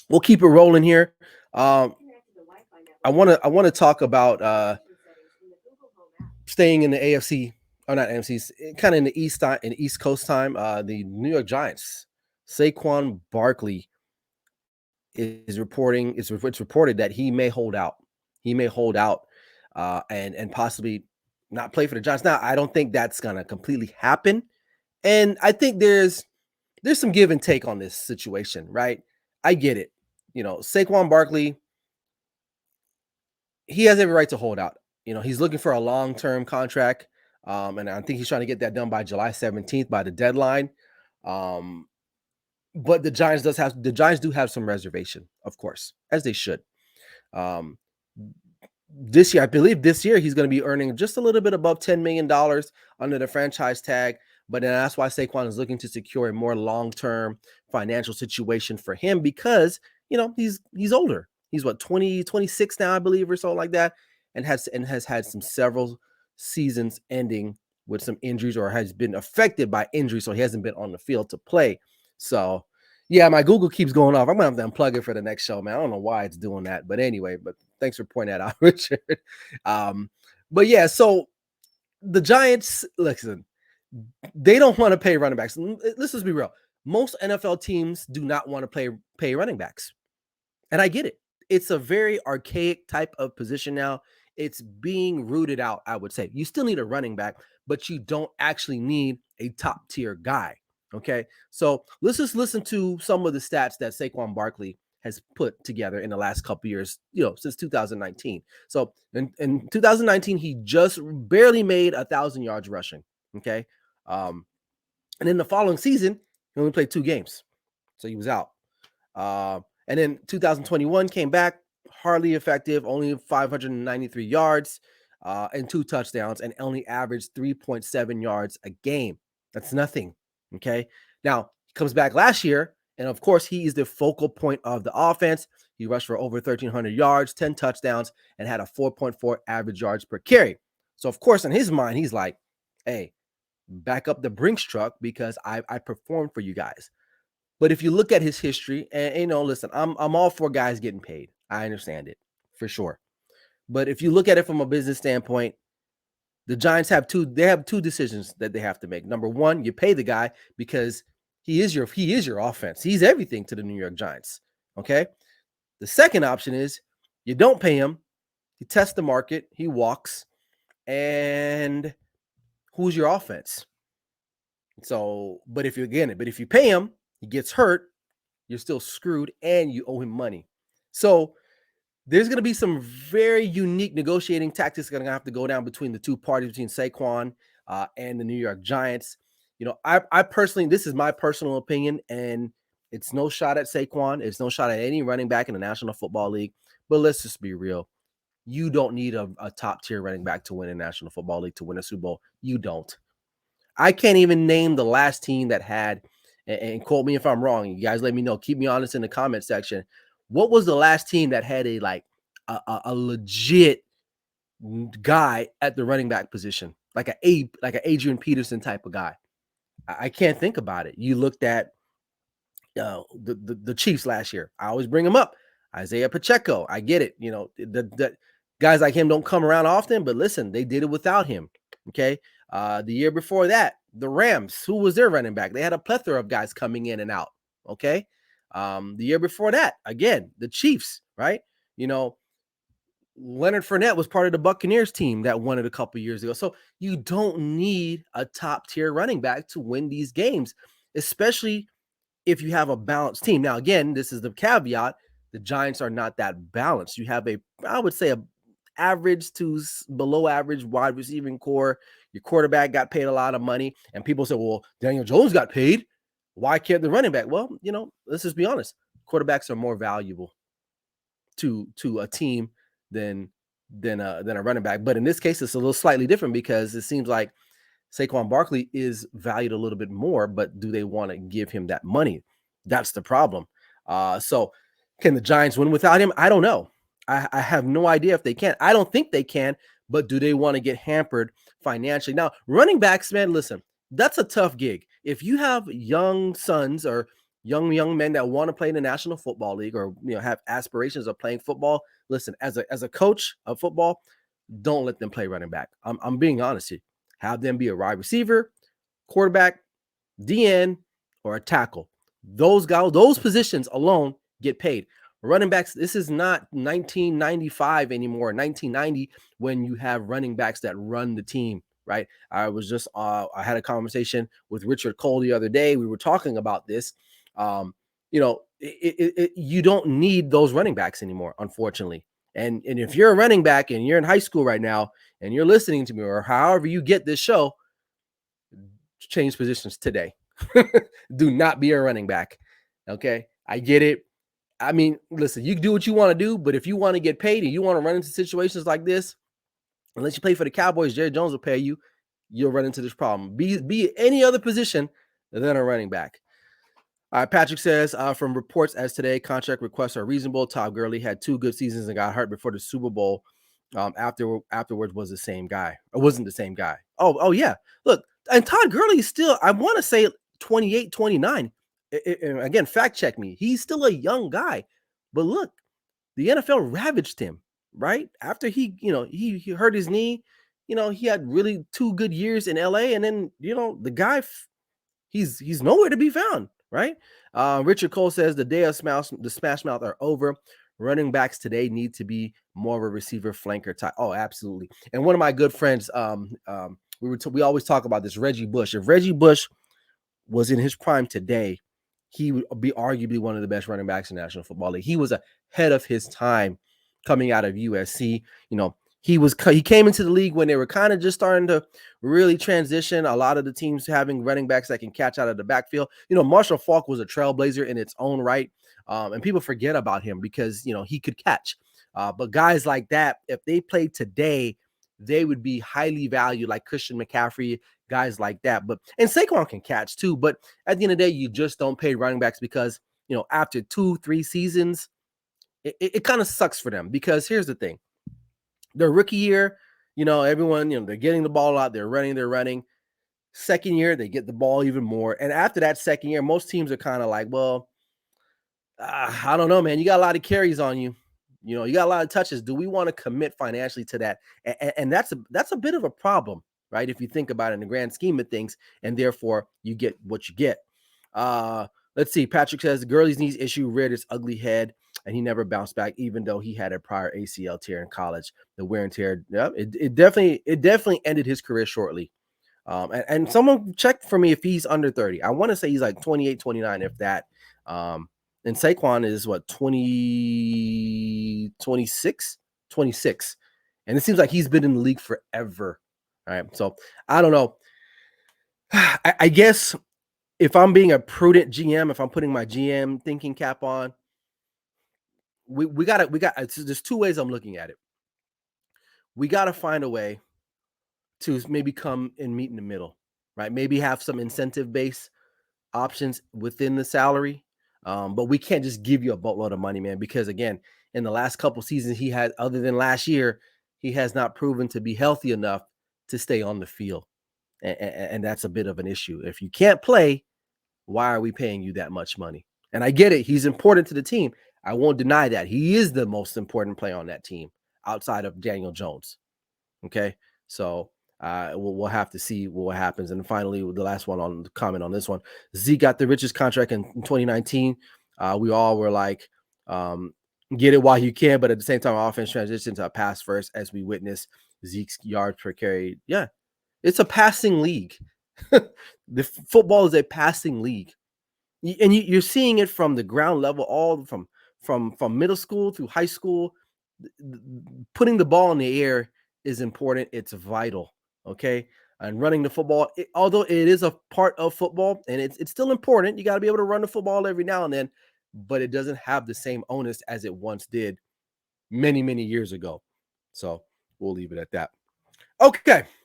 we'll keep it rolling here. Um, I want to talk about staying in the AFC, or not AFC, kind of in the East time, in the East Coast time. The New York Giants, Saquon Barkley is reporting. It's reported that he may hold out. He may hold out, and possibly not play for the Giants. Now, I don't think that's gonna completely happen, and I think there's some give and take on this situation, right? I get it. Saquon Barkley, he has every right to hold out. He's looking for a long-term contract, and I think he's trying to get that done by July 17th by the deadline. Um, but the Giants do have some reservation, of course, as they should. Um, this year, I believe this year he's going to be earning just a little bit above $10 million under the franchise tag. But then that's why Saquon is looking to secure a more long-term financial situation for him because he's older. He's what 20, 26 now, I believe, or so like that, and has had some several seasons ending with some injuries or has been affected by injuries, so he hasn't been on the field to play. So yeah, my Google keeps going off. I'm gonna have to unplug it for the next show, man. I don't know why it's doing that, but anyway, but thanks for pointing that out, Richard. Um, but yeah, so the Giants, listen, they don't want to pay running backs. Let's just be real. Most NFL teams do not want to pay running backs. And I get it. It's a very archaic type of position now. It's being rooted out, I would say. You still need a running back, but you don't actually need a top tier guy. Okay. So let's just listen to some of the stats that Saquon Barkley has put together in the last couple years, since 2019. So in 2019, he just barely made 1,000 yards rushing. Okay. Um, and in the following season, he only played 2 games. So he was out. And then 2021 came back, hardly effective, only 593 yards and 2 touchdowns, and only averaged 3.7 yards a game. That's nothing. Okay. Now, he comes back last year, and of course, he is the focal point of the offense. He rushed for over 1,300 yards, 10 touchdowns, and had a 4.4 average yards per carry. So, of course, in his mind, he's like, hey, back up the Brinks truck because I performed for you guys. But if you look at his history, and listen, I'm all for guys getting paid. I understand it for sure. But if you look at it from a business standpoint, the Giants have two decisions that they have to make. Number one, you pay the guy because he is your offense. He's everything to the New York Giants. Okay. The second option is you don't pay him. He tests the market. He walks. And who's your offense? So, but if you pay him, he gets hurt, you're still screwed and you owe him money. So there's going to be some very unique negotiating tactics going to have to go down between the two parties, between Saquon and the New York Giants. I personally, this is my personal opinion, and it's no shot at Saquon. It's no shot at any running back in the National Football League. But let's just be real. You don't need a top tier running back to win a National Football League, to win a Super Bowl. You don't. I can't even name the last team that had, and quote me if I'm wrong. You guys let me know. Keep me honest in the comment section. What was the last team that had a legit guy at the running back position, like an Adrian Peterson type of guy? I can't think about it. You looked at the Chiefs last year. I always bring them up. Isaiah Pacheco. I get it. The guys like him don't come around often, but listen, they did it without him. Okay. The year before that, the Rams, who was their running back? They had a plethora of guys coming in and out. Okay. The year before that, again, the Chiefs, right? Leonard Fournette was part of the Buccaneers team that won it a couple years ago. So you don't need a top tier running back to win these games, especially if you have a balanced team. Now, again, this is the caveat. The Giants are not that balanced. You have I would say, a average to below average wide receiving core. Your quarterback got paid a lot of money. And people say, well, Daniel Jones got paid. Why can't the running back? Well, let's just be honest. Quarterbacks are more valuable to a team than a running back. But in this case, it's a little slightly different because it seems like Saquon Barkley is valued a little bit more, but do they want to give him that money? That's the problem. So can the Giants win without him? I don't know. I have no idea if they can. I don't think they can, but do they want to get hampered financially? Now, running backs, man, listen, that's a tough gig. If you have young sons or young men that want to play in the National Football League or have aspirations of playing football. Listen, as a coach of football, don't let them play running back. I'm being honest here. Have them be a wide receiver, quarterback, DN, or a tackle. Those guys, those positions alone get paid. Running backs, this is not 1995 anymore, 1990, when you have running backs that run the team, right? I had a conversation with Richard Cole the other day. We were talking about this. You don't need those running backs anymore, unfortunately. And if you're a running back and you're in high school right now and you're listening to me, or however you get this show, change positions today. Do not be a running back. Okay. I get it. I mean, listen, you can do what you want to do, but if you want to get paid and you want to run into situations like this, unless you play for the Cowboys, Jerry Jones will pay you. You'll run into this problem. Be any other position than a running back. All right, Patrick says, from reports as today, contract requests are reasonable. Todd Gurley had 2 good seasons and got hurt before the Super Bowl. Afterwards was the same guy. It wasn't the same guy. Oh yeah. Look, and Todd Gurley is still, I want to say 28, 29. Again, fact check me. He's still a young guy. But look, the NFL ravaged him, right? After he hurt his knee, he had really 2 good years in LA. And then, the guy, he's nowhere to be found, right? Richard Cole says the day of the smash mouth are over. Running backs today need to be more of a receiver flanker type. Oh, absolutely. And one of my good friends, we always talk about this, Reggie Bush. If Reggie Bush was in his prime today, he would be arguably one of the best running backs in the National Football League. He was ahead of his time coming out of USC. He came into the league when they were kind of just starting to really transition. A lot of the teams having running backs that can catch out of the backfield. Marshall Faulk was a trailblazer in its own right, and people forget about him because he could catch. But guys like that, if they played today, they would be highly valued, like Christian McCaffrey, guys like that. And Saquon can catch too. But at the end of the day, you just don't pay running backs because after 2-3 seasons, it kind of sucks for them. Because here's the thing. Their rookie year, everyone, they're getting the ball out, they're running. Second year, they get the ball even more. And after that second year, most teams are kind of like, well, I don't know, man. You got a lot of carries on you. You got a lot of touches. Do we want to commit financially to that? And that's a bit of a problem, right? If you think about it in the grand scheme of things, and therefore you get what you get. Let's see. Patrick says Gurley's knees issue reared its ugly head, and he never bounced back, even though he had a prior ACL tear in college. The wear and tear, yeah, it definitely ended his career shortly. And someone checked for me if he's under 30. I want to say he's like 28, 29, if that. And Saquon is what, 20, 26, 26. And it seems like he's been in the league forever. All right. So I don't know. I guess if I'm being a prudent GM, if I'm putting my GM thinking cap on, there's 2 ways I'm looking at it. We got to find a way to maybe come and meet in the middle, right? Maybe have some incentive based options within the salary. But we can't just give you a boatload of money, man, because again, in the last couple seasons he had, other than last year, he has not proven to be healthy enough to stay on the field. And that's a bit of an issue. If you can't play, why are we paying you that much money? And I get it. He's important to the team. I won't deny that. He is the most important player on that team outside of Daniel Jones. Okay. So we'll have to see what happens. And finally, the last one on the comment on this one, Zeke got the richest contract in 2019. We all were like, get it while you can, but at the same time, offense transitioned to a pass first, as we witnessed Zeke's yards per carry. Yeah, it's a passing league. The football is a passing league, and you're seeing it from the ground level, all from middle school through high school. Putting the ball in the air is important. It's vital. Okay. And running the football, although it is a part of football and it's still important, you got to be able to run the football every now and then, but it doesn't have the same onus as it once did many, many years ago. So we'll leave it at that. Okay.